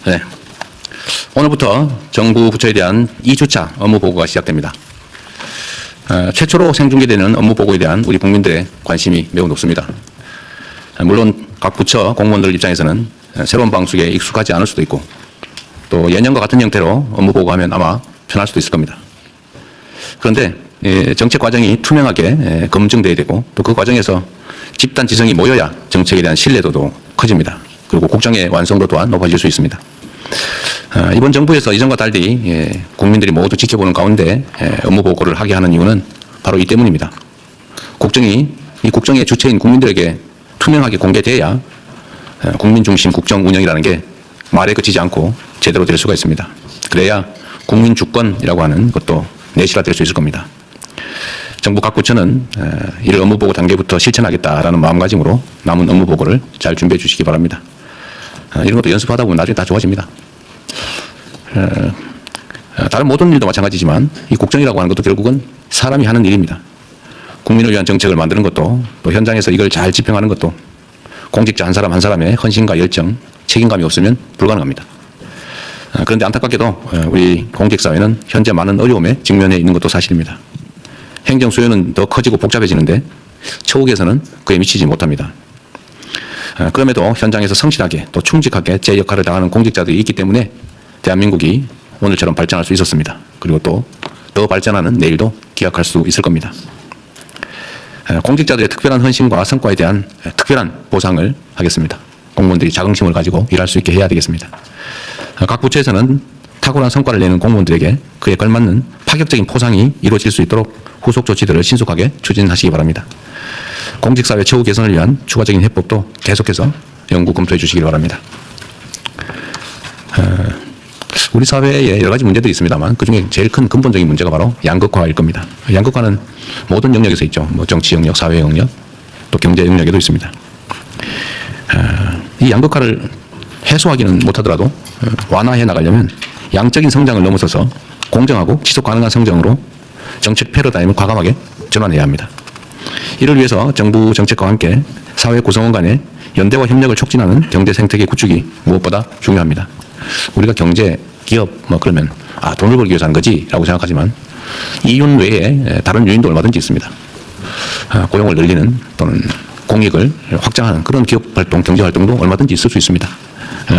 네. 오늘부터 정부 부처에 대한 2주차 업무 보고가 시작됩니다. 최초로 생중계되는 업무 보고에 대한 우리 국민들의 관심이 매우 높습니다. 물론 각 부처 공무원들 입장에서는 새로운 방식에 익숙하지 않을 수도 있고 또 예년과 같은 형태로 업무 보고하면 아마 편할 수도 있을 겁니다. 그런데 정책 과정이 투명하게 검증돼야 되고 또 그 과정에서 집단 지성이 모여야 정책에 대한 신뢰도도 커집니다. 그리고 국정의 완성도 또한 높아질 수 있습니다. 이번 정부에서 이전과 달리 국민들이 모두 지켜보는 가운데 업무 보고를 하게 하는 이유는 바로 이 때문입니다. 이 국정의 주체인 국민들에게 투명하게 공개돼야 국민 중심 국정 운영이라는 게 말에 그치지 않고 제대로 될 수가 있습니다. 그래야 국민 주권이라고 하는 것도 내실화될 수 있을 겁니다. 정부 각 부처는 이를 업무 보고 단계부터 실천하겠다라는 마음가짐으로 남은 업무 보고를 잘 준비해 주시기 바랍니다. 이런 것도 연습하다 보면 나중에 다 좋아집니다. 다른 모든 일도 마찬가지지만 이 국정이라고 하는 것도 결국은 사람이 하는 일입니다. 국민을 위한 정책을 만드는 것도 또 현장에서 이걸 잘 집행하는 것도 공직자 한 사람 한 사람의 헌신과 열정, 책임감이 없으면 불가능합니다. 그런데 안타깝게도 우리 공직사회는 현재 많은 어려움에 직면해 있는 것도 사실입니다. 행정 수요는 더 커지고 복잡해지는데 처우에서는 그에 미치지 못합니다. 그럼에도 현장에서 성실하게 또 충직하게 제 역할을 다하는 공직자들이 있기 때문에 대한민국이 오늘처럼 발전할 수 있었습니다. 그리고 또 더 발전하는 내일도 기약할 수 있을 겁니다. 공직자들의 특별한 헌신과 성과에 대한 특별한 보상을 하겠습니다. 공무원들이 자긍심을 가지고 일할 수 있게 해야 되겠습니다. 각 부처에서는 탁월한 성과를 내는 공무원들에게 그에 걸맞는 파격적인 포상이 이루어질 수 있도록 후속 조치들을 신속하게 추진하시기 바랍니다. 공직사회 처우 개선을 위한 추가적인 해법도 계속해서 연구 검토해 주시기 바랍니다. 우리 사회에 여러 가지 문제들이 있습니다만 그중에 제일 큰 근본적인 문제가 바로 양극화일 겁니다. 양극화는 모든 영역에서 있죠. 뭐 정치 영역, 사회 영역, 또 경제 영역에도 있습니다. 이 양극화를 해소하기는 못하더라도 완화해 나가려면 양적인 성장을 넘어서서 공정하고 지속 가능한 성장으로 정책 패러다임을 과감하게 전환해야 합니다. 이를 위해서 정부 정책과 함께 사회 구성원 간의 연대와 협력을 촉진하는 경제 생태계 구축이 무엇보다 중요합니다. 우리가 경제, 기업 그러면 돈을 벌기 위해서 하는 거지 라고 생각하지만 이윤 외에 다른 요인도 얼마든지 있습니다. 고용을 늘리는 또는 공익을 확장하는 그런 기업 활동, 경제 활동도 얼마든지 있을 수 있습니다.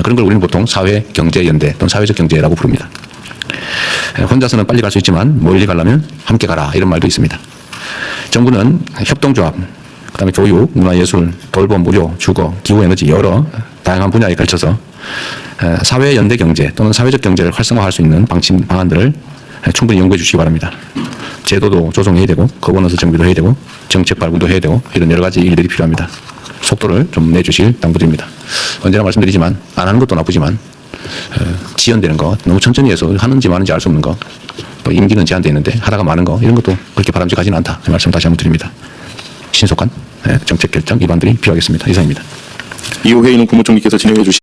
그런 걸 우리는 보통 사회 경제 연대 또는 사회적 경제라고 부릅니다. 혼자서는 빨리 갈 수 있지만 멀리 가려면 함께 가라 이런 말도 있습니다. 정부는 협동조합, 그다음에 교육, 문화예술, 돌봄, 무료, 주거, 기후에너지 여러 다양한 분야에 걸쳐서 사회 연대 경제 또는 사회적 경제를 활성화할 수 있는 방안들을 충분히 연구해 주시기 바랍니다. 제도도 조정해야 되고 거버넌스 정비도 해야 되고 정책 발굴도 해야 되고 이런 여러 가지 일들이 필요합니다. 속도를 좀 내주실 당부드립니다. 언제나 말씀드리지만 안 하는 것도 나쁘지만 지연되는 거 너무 천천히 해서 하는지 마는지 알 수 없는 거 또 임기는 제한되어 있는데 하다가 많은 거 이런 것도 그렇게 바람직하지는 않다. 그 말씀 다시 한번 드립니다. 신속한 정책 결정 입안들이 필요하겠습니다. 이상입니다. 이후 회의는 국무총리께서 진행해 주시